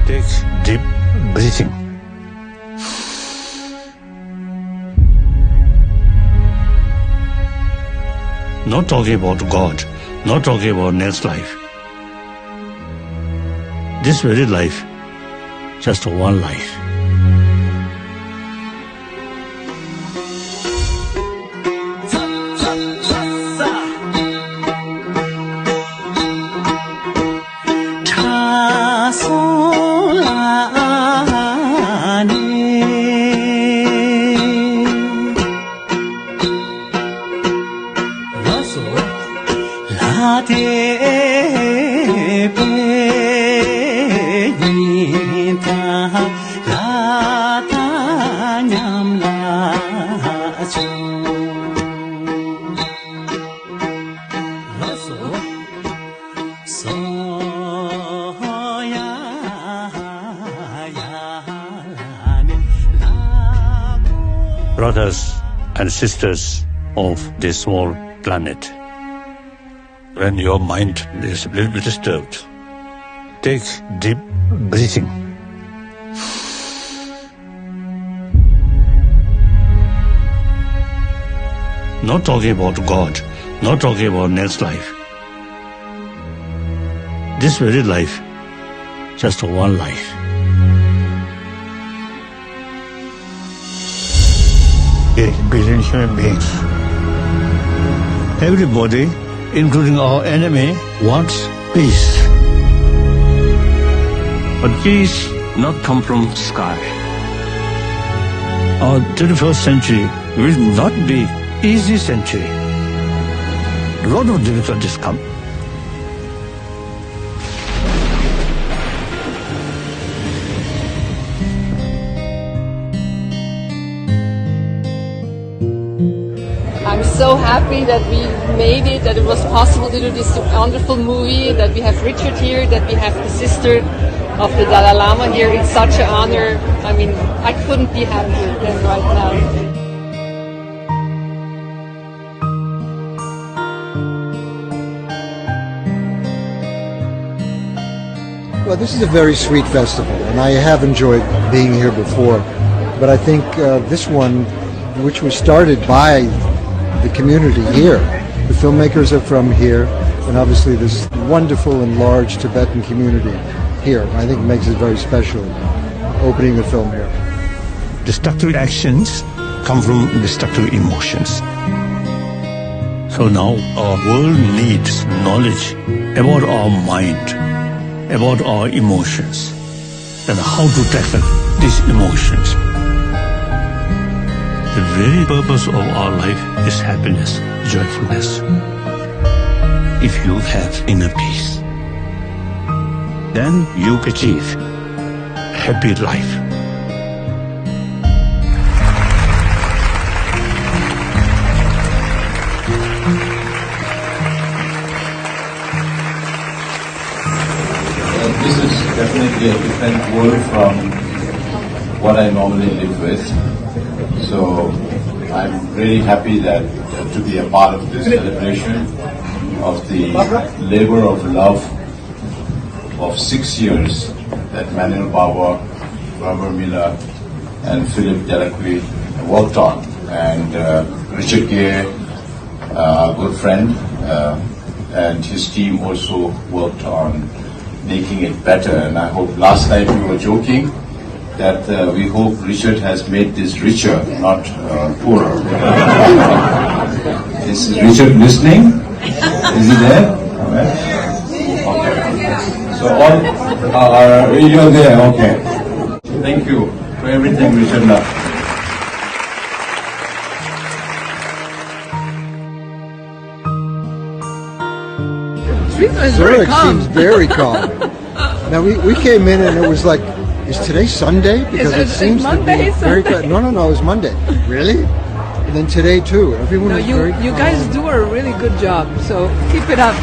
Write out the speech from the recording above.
Take deep breathing. Not talking about God, not talking about next life. This very life, just one life. Brothers and sisters of this small planet, when your mind is a little bit disturbed, take deep breathing. Not talking about God, not talking about next life. This very life, just one life. Billion human beings. Everybody, including our enemy, wants peace. But peace not come from sky. Our 21st century will not be easy century. A lot of difficulties come. I'm so happy that we made it, that it was possible to do this wonderful movie, that we have Richard here, that we have the sister of the Dalai Lama here. It's such an honor. I mean, I couldn't be happier than right now. Well, this is a very sweet festival, and I have enjoyed being here before. But I think this one, which was started by the community here, the filmmakers are from here, and obviously this wonderful and large Tibetan community here, I think makes it very special, opening the film here. Destructive actions come from destructive emotions. So now our world needs knowledge about our mind, about our emotions, and how to tackle these emotions. The very purpose of our life is happiness, joyfulness. If you have inner peace, then you achieve a happy life. This is definitely a different world from what I normally live with. So I'm really happy that to be a part of this celebration of the labor of love of 6 years that Manuel Bauer, Robert Miller, and Philip Delacroix worked on, and Richard Gere, our good friend, and his team also worked on making it better. And I hope last night we were joking that we hope Richard has made this richer, not poorer. Is Richard listening? Is he there? All right. Okay. So all, you're there. Okay. Thank you for everything, Richard. Zurich seems very calm. Now we came in and it was like, is today Sunday? Because it seems Monday, to be very quiet. No, it was Monday. Really? And then today too. Everyone was very calm. You guys do a really good job, so keep it up.